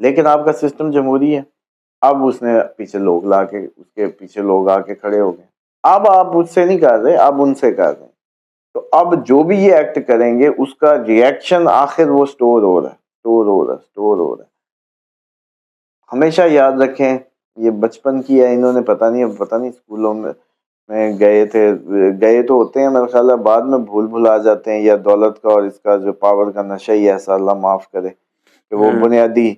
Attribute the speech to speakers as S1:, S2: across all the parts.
S1: لیکن آپ کا سسٹم جمہوری ہے. اب اس نے پیچھے لوگ لا کے اس کے پیچھے لوگ آ کے کھڑے ہو گئے. اب آپ اس سے نہیں کر رہے, آپ ان سے کر رہے ہیں. تو اب جو بھی یہ ایکٹ کریں گے اس کا ریئیکشن آخر وہ سٹور ہو رہا ہے. ہمیشہ یاد رکھیں, یہ بچپن کی ہے, انہوں نے پتہ نہیں اسکولوں میں گئے تو ہوتے ہیں میرا خیال ہے, بعد میں بھول آ جاتے ہیں, یا دولت کا اور اس کا جو پاور کا نشہ ہی ایسا, اللہ معاف کرے, کہ وہ بنیادی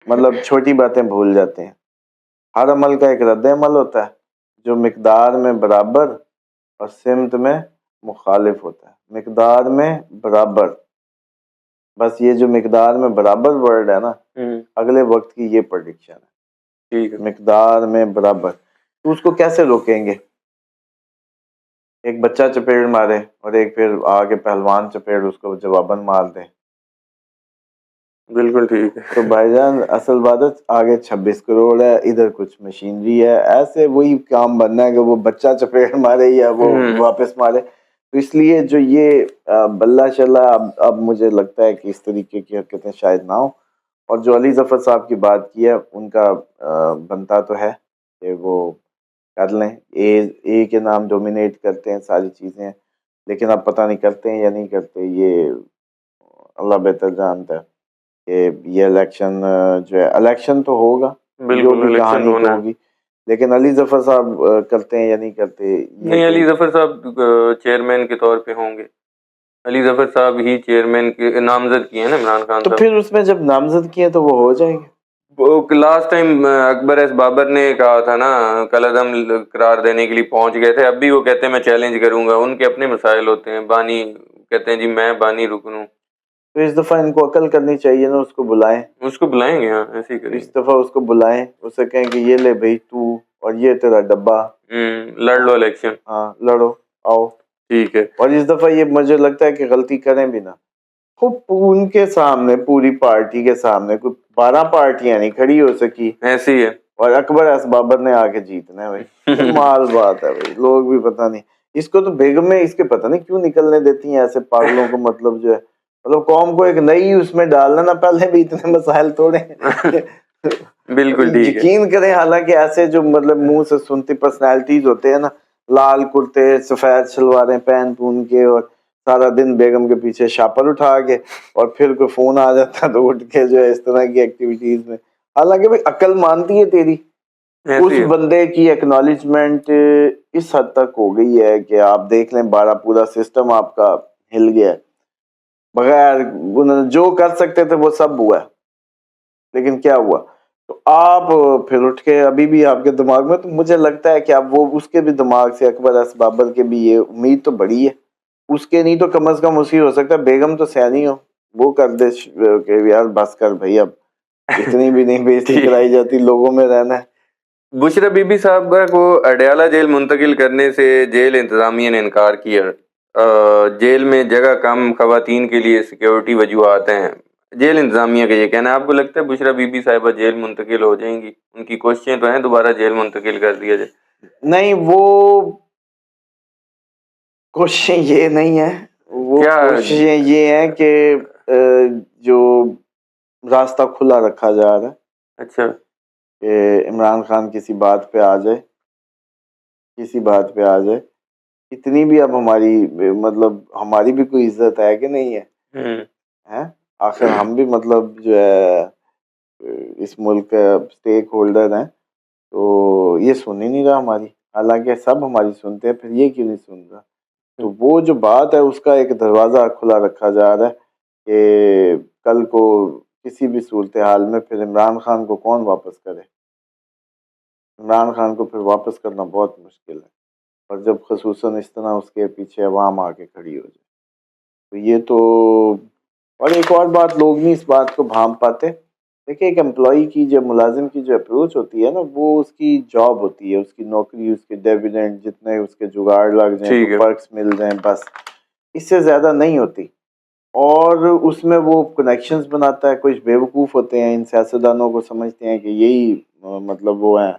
S1: مطلب چھوٹی باتیں بھول جاتے ہیں. ہر عمل کا ایک رد عمل ہوتا ہے جو مقدار میں برابر اور سمت میں مخالف ہوتا ہے. مقدار میں برابر, بس یہ جو مقدار میں برابر ورڈ ہے نا, اگلے وقت کی یہ پریڈکشن ہے. مقدار میں برابر, تو اس کو کیسے روکیں گے؟ ایک بچہ چپیڑ مارے اور ایک پھر آگے پہلوان چپیڑ اس کو جواباً مار دے.
S2: بالکل ٹھیک ہے.
S1: تو بھائی جان اصل بات ہے, آگے 26 کروڑ ہے, ادھر کچھ مشینری ہے, ایسے وہی کام بننا ہے کہ وہ بچہ چپیڑ مارے یا وہ واپس مارے. تو اس لیے جو یہ بلہ چلا, اب مجھے لگتا ہے کہ اس طریقے کی حرکتیں شاید نہ ہوں. اور جو علی ظفر صاحب کی بات کی ہے, ان کا بنتا تو ہے کہ وہ کر لیں, اے کے نام ڈومینیٹ کرتے ہیں ساری چیزیں, لیکن اب پتہ نہیں کرتے ہیں یا نہیں کرتے, یہ اللہ بہتر جانتا ہے. کہ یہ الیکشن جو ہے, الیکشن تو ہوگا, جو بھی کہانی تو ہوگی, لیکن علی ظفر صاحب کرتے ہیں یا نہیں کرتے.
S2: نہیں, علی ظفر صاحب چیئرمین کے طور پہ ہوں گے. علی ظفر صاحب ہی چیئرمین کے نامزد کیے ہیں نا عمران خان صاحب.
S1: تو پھر اس میں جب نامزد کیے تو وہ ہو جائیں گے.
S2: لاسٹ ٹائم اکبر ایس بابر نے کہا تھا نا, کالعدم قرار دینے کے لیے پہنچ گئے تھے. اب بھی وہ کہتے ہیں میں چیلنج کروں گا, ان کے اپنے مسائل ہوتے ہیں. بانی کہتے ہیں جی میں بانی رکن ہوں.
S1: تو اس دفعہ ان کو عقل کرنی چاہیے نا, اس کو
S2: بلائیں گے. ہاں ایسے ہی کریں گے.
S1: اس دفعہ اس کو بلائیں, اسے کہیں کہ یہ لے بھائی تو, اور یہ تیرا ڈبہ,
S2: لڑ لو الیکشن.
S1: ہاں لڑو, آؤ.
S2: ٹھیک ہے.
S1: اور اس دفعہ یہ مجھے لگتا ہے کہ غلطی کریں بھی نا, ان کے سامنے پوری پارٹی کے سامنے کوئی 12 پارٹیاں نہیں کھڑی ہو سکی,
S2: ایسی ہے.
S1: اور اکبر ایس بابر نے آ کے جیتنا ہے بھائی. کمال بات ہے بھائی. لوگ بھی پتہ نہیں اس کو, تو بیگم میں اس کے پتہ نہیں کیوں نکلنے دیتی ہیں ایسے پاگلوں کو. مطلب جو ہے, مطلب قوم کو ایک نئی اس میں ڈالنا نا, پہلے بھی اتنے مسائل توڑے.
S2: بالکل ٹھیک ہے.
S1: یقین کریں, حالانکہ ایسے جو مطلب منہ سے سنتی پرسنالٹیز ہوتے ہیں نا, لال کرتے سفید شلواریں پہن پون کے, اور سارا دن بیگم کے پیچھے شاپر اٹھا کے, اور پھر کوئی فون آ جاتا تو اٹھ کے جو ہے اس طرح کی ایکٹیویٹیز میں. حالانکہ بھائی عقل مانتی ہے تیری, اس بندے کی ایکنالجمنٹ اس حد تک ہو گئی ہے کہ آپ دیکھ لیں, پورا سسٹم آپ کا ہل گیا ہے. بغیر جو کر سکتے تھے وہ سب ہوا ہے, لیکن کیا ہوا؟ تو آپ پھر اٹھ کے, ابھی بھی آپ کے دماغ میں, تو مجھے لگتا ہے کہ اب وہ اس کے بھی دماغ سے, اکبر ایس بابر کے بھی یہ امید تو بڑی ہے. اس کے نہیں تو کم از کم اسی ہو سکتا ہے, بیگم تو سیانی ہو, وہ کر دے کہ یار بس کر بھائی, اب اتنی بھی نہیں بےزتی کرائی جاتی, لوگوں میں رہنا ہے.
S2: بشرا بی بی صاحب کو اڈیالہ جیل منتقل کرنے سے جیل انتظامیہ نے انکار کیا. جیل میں جگہ کم, خواتین کے لیے سیکیورٹی وجوہات ہیں. جیل انتظامیہ کا یہ کہنا ہے. آپ کو لگتا ہے بشرا بی بی صاحبہ جیل منتقل ہو جائیں گی؟ ان کی کوششیں تو ہیں دوبارہ جیل منتقل کر دیا جائے.
S1: نہیں, وہ کوششیں یہ نہیں ہے, وہ کوششیں یہ ہیں کہ جو راستہ کھلا رکھا جا رہا ہے.
S2: اچھا,
S1: کہ عمران خان کسی بات پہ آ جائے, اتنی بھی اب ہماری, مطلب ہماری بھی کوئی عزت ہے کہ نہیں ہے؟ آخر ہم بھی مطلب جو ہے اس ملک کا اسٹیک ہولڈر ہیں, تو یہ سن ہی نہیں رہا ہماری. حالانکہ سب ہماری سنتے ہیں, پھر یہ کیوں نہیں سن رہا؟ تو وہ جو بات ہے اس کا ایک دروازہ کھلا رکھا جا رہا ہے کہ کل کو کسی بھی صورتحال میں پھر عمران خان کو کون واپس کرے. عمران خان کو پھر واپس کرنا بہت مشکل ہے, اور جب خصوصاً اس طرح اس کے پیچھے عوام آ کے کھڑی ہو جائے. تو یہ تو, اور ایک اور بات, لوگ نہیں اس بات کو بھانپ پاتے. دیکھیں, ایک امپلائی کی, جو ملازم کی جو اپروچ ہوتی ہے نا, وہ اس کی جاب ہوتی ہے, اس کی نوکری, اس کے ڈیویڈنڈ جتنے اس کے جگاڑ لگ جائیں, تو پرکس مل جائیں, بس اس سے زیادہ نہیں ہوتی. اور اس میں وہ کنیکشنز بناتا ہے. کچھ بیوقوف ہوتے ہیں, ان سیاستدانوں کو سمجھتے ہیں کہ یہی مطلب وہ ہیں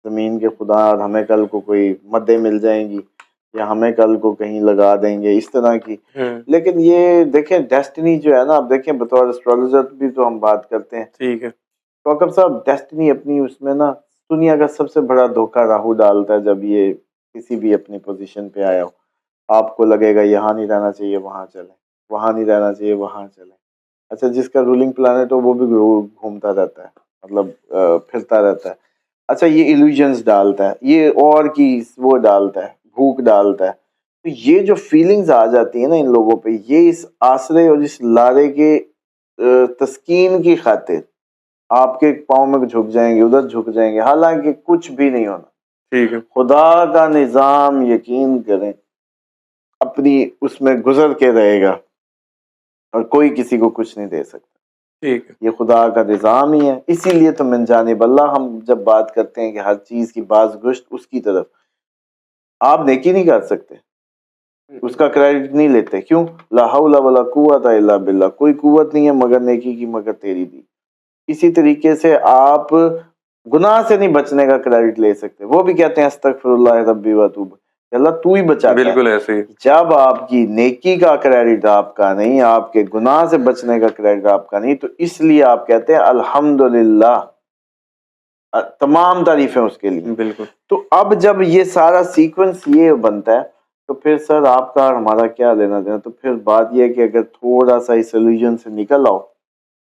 S1: زمین کے خدا, اور ہمیں کل کو کوئی مدیں مل جائیں گی, یا ہمیں کل کو کہیں لگا دیں گے, اس طرح کی. لیکن یہ دیکھیں ڈیسٹنی جو ہے نا, اب دیکھیں بطور اسٹرالوجر بھی تو ہم بات کرتے ہیں,
S2: ٹھیک ہے,
S1: کوکب صاحب ڈیسٹنی اپنی اس میں نا دنیا کا سب سے بڑا دھوکہ راہو ڈالتا ہے جب یہ کسی بھی اپنی پوزیشن پہ آیا ہو. آپ کو لگے گا یہاں نہیں رہنا چاہیے وہاں چلے, وہاں نہیں رہنا چاہیے وہاں چلے. اچھا جس کا رولنگ پلانٹ ہو وہ بھی گھومتا رہتا ہے, مطلب پھرتا رہتا ہے. اچھا یہ ایلوژنز ڈالتا ہے, یہ اور کی وہ ڈالتا ہے, بھوک ڈالتا ہے. تو یہ جو فیلنگز آ جاتی ہیں نا ان لوگوں پہ, یہ اس آسرے اور اس لارے کے تسکین کی خاطر آپ کے پاؤں میں جھک جائیں گے, ادھر جھک جائیں گے, حالانکہ کچھ بھی نہیں ہونا.
S2: ٹھیک ہے,
S1: خدا کا نظام یقین کریں اپنی اس میں گزر کے رہے گا اور کوئی کسی کو کچھ نہیں دے سکتا.
S2: ٹھیک ہے,
S1: یہ خدا کا نظام ہی ہے. اسی لیے تو من جانب اللہ ہم جب بات کرتے ہیں کہ ہر چیز کی باز گشت اس کی طرف, آپ نیکی نہیں کر سکتے, اس کا کریڈٹ نہیں لیتے. کیوں؟ لا حول ولا قوت الا باللہ, کوئی قوت نہیں ہے مگر نیکی کی مگر تیری دی. اسی طریقے سے آپ گناہ سے نہیں بچنے کا کریڈٹ لے سکتے. وہ بھی کہتے ہیں استغفر اللہ ربی واتوب, اللہ تو ہی بچاتا ہے.
S2: بالکل ایسے ہی.
S1: جب آپ کی نیکی کا کریڈٹ آپ کا نہیں, آپ کے گناہ سے بچنے کا کریڈٹ آپ کا نہیں, تو اس لیے آپ کہتے ہیں الحمدللہ, تمام تعریفیں اس کے لیے.
S2: بالکل.
S1: تو اب جب یہ سارا سیکوینس یہ بنتا ہے تو پھر سر آپ کا ہمارا کیا لینا دینا. تو پھر بات یہ ہے کہ اگر تھوڑا سا اس ایلوژن سے نکل آؤ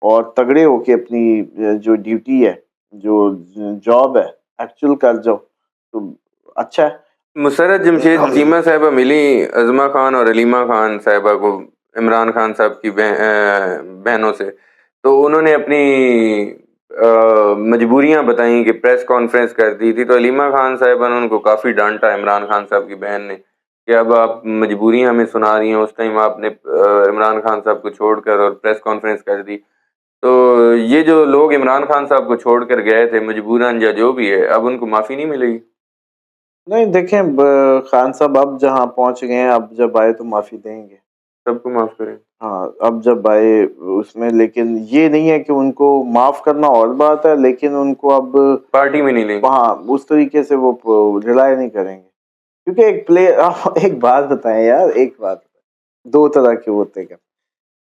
S1: اور تگڑے ہو کے اپنی جو ڈیوٹی ہے, جو جاب ہے, ایکچوئل کر جاؤ تو اچھا ہے.
S2: مسرت جمشید چیمہ صاحبہ ملی عظمہ خان اور علیمہ خان صاحبہ کو عمران خان صاحب کی بہنوں سے, تو انہوں نے اپنی مجبوریاں بتائیں کہ پریس کانفرنس کر دی تھی. تو علیمہ خان صاحبہ نے ان کو کافی ڈانٹا عمران خان صاحب کی بہن نے کہ اب آپ مجبوریاں ہمیں سنا رہی ہیں. اس ٹائم آپ نے عمران خان صاحب کو چھوڑ کر اور پریس کانفرنس کر دی. تو یہ جو لوگ عمران خان صاحب کو چھوڑ کر گئے تھے مجبوراً یا جو بھی ہے, اب ان کو معافی نہیں ملے گی؟
S1: نہیں دیکھیں خان صاحب اب جہاں پہنچ گئے ہیں, اب جب آئے تو معافی دیں گے,
S2: سب کو معاف کریں.
S1: ہاں اب جب آئے اس میں, لیکن یہ نہیں ہے کہ ان کو معاف کرنا اور بات ہے, لیکن ان کو اب
S2: پارٹی میں نہیں لیں گے.
S1: ہاں اس طریقے سے وہ ریلائی نہیں کریں گے. کیونکہ ایک پلیئر, ایک بات بتائیں یار, ایک بات دو طرح کے ہوتے ہیں.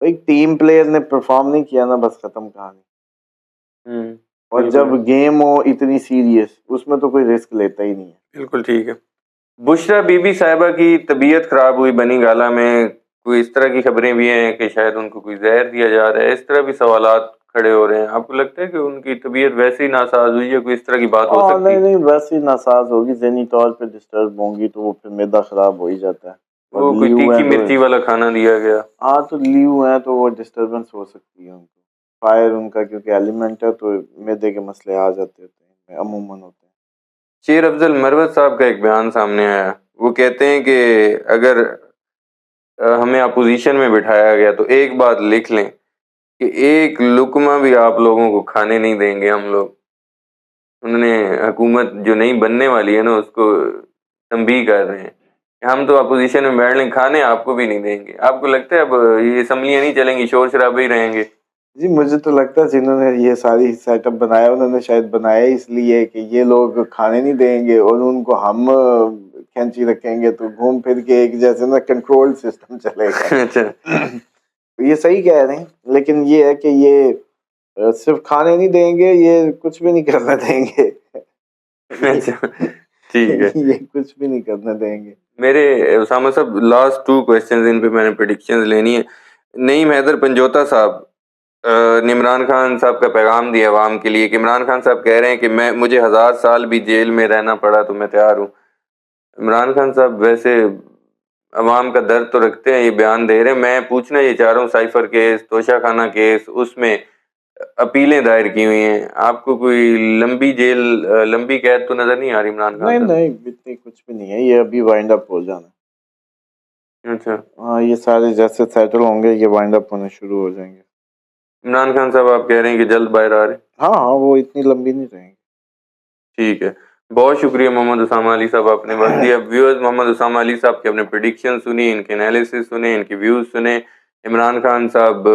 S1: ایک ٹیم پلیئر نے پرفارم نہیں کیا نا, بس ختم کہانی. اور جب گیم ہو اتنی سیریس, اس میں تو کوئی رسک لیتا ہی نہیں ہے.
S2: بالکل ٹھیک ہے. بشرا بی بی صاحبہ کی طبیعت خراب ہوئی بنی گالہ میں, کوئی اس طرح کی خبریں بھی ہیں کہ شاید ان کو کوئی زہر دیا جا رہا ہے. اس طرح بھی سوالات کھڑے ہو رہے ہیں. آپ کو لگتا ہے کہ ان کی طبیعت ویسے ہی ناساز ہوئی ہے, کوئی اس طرح کی بات ہو سکتی ہے؟
S1: نہیں ویسے ہی ناساز ہوگی, ذہنی طور پہ ڈسٹرب ہوں گی تو وہ پھر معدہ خراب ہو ہی جاتا ہے.
S2: وہ کوئی تیکھی مرچی والا کھانا دیا گیا.
S1: ہاں تو لیو ہے تو وہ ڈسٹربنس ہو سکتی ہے ان کو, فائر ان کا کیونکہ ایلیمنٹ ہے تو معدے کے مسئلے آ جاتے ہیں عموماً ہوتے ہیں.
S2: شیر افضل مروت صاحب کا ایک بیان سامنے آیا. وہ کہتے ہیں کہ اگر ہمیں اپوزیشن میں بٹھایا گیا تو ایک بات لکھ لیں کہ ایک لقمہ بھی آپ لوگوں کو کھانے نہیں دیں گے ہم لوگ. انہوں نے حکومت جو نہیں بننے والی ہے نا اس کو تنبیہ کر رہے ہیں کہ ہم تو اپوزیشن میں بیٹھ لیں, کھانے آپ کو بھی نہیں دیں گے. آپ کو لگتا ہے اب یہ اسمبلیاں نہیں چلیں گی, شور شرابے ہی رہیں گے؟
S1: جی مجھے تو لگتا ہے جنہوں نے یہ ساری سیٹ اپ بنایا انہوں نے شاید بنایا اس لیے کہ یہ لوگ کھانے نہیں دیں گے اور ان کو ہم کھینچی رکھیں گے تو گھوم پھر کے ایک جیسے نا کنٹرول سسٹم چلے گا.
S2: اچھا
S1: یہ صحیح کہہ رہے ہیں, لیکن یہ ہے کہ یہ صرف کھانے نہیں دیں گے, یہ کچھ بھی نہیں کرنے دیں گے.
S2: اچھا ٹھیک ہے.
S1: یہ کچھ بھی نہیں کرنے دیں گے.
S2: میرے اسامہ صاحب لاسٹ 2 کویسچنز, ان پہ میں نے پریڈکشنز لینی ہے. نعیم حیدر پنجوتا صاحب نے عمران خان صاحب کا پیغام دیا عوام کے لیے کہ عمران خان صاحب کہہ رہے ہیں کہ مجھے 1000 سال بھی جیل میں رہنا پڑا تو میں تیار ہوں. عمران خان صاحب ویسے عوام کا درد تو رکھتے ہیں, یہ بیان دے رہے ہیں. میں پوچھنا یہ چاہ رہا ہوں, سائفر کیس, توشہ خانہ کیس, اس میں اپیلیں دائر کی ہوئی ہیں. آپ کو کوئی لمبی جیل لمبی قید تو نظر نہیں آ رہی عمران خان صاحب؟
S1: نہیں اتنی کچھ بھی نہیں ہے, یہ ابھی وائنڈ اپ ہو جانا.
S2: اچھا
S1: ہاں یہ سارے جیسے سیٹل ہوں گے یہ وائنڈ اپ ہونے شروع ہو جائیں گے.
S2: عمران خان صاحب آپ کہہ رہے ہیں کہ جلد باہر آ رہے ہیں؟
S1: ہاں وہ اتنی لمبی نہیں رہیں گے.
S2: ٹھیک ہے, بہت شکریہ محمد اسامہ علی صاحب, آپ نے وقت دیا. ویورز محمد اسامہ علی صاحب کے اپنے پریڈکشن سنی, ان کے انالیسس سنے, ان کے ویوز سنے. عمران خان صاحب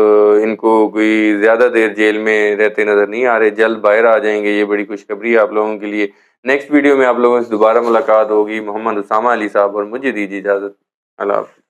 S2: ان کو کوئی زیادہ دیر جیل میں رہتے نظر نہیں آ رہے, جلد باہر آ جائیں گے. یہ بڑی خوشخبری ہے آپ لوگوں کے لیے. نیکسٹ ویڈیو میں آپ لوگوں سے دوبارہ ملاقات ہوگی. محمد اسامہ علی صاحب اور مجھے دیجیے اجازت. اللہ حافظ.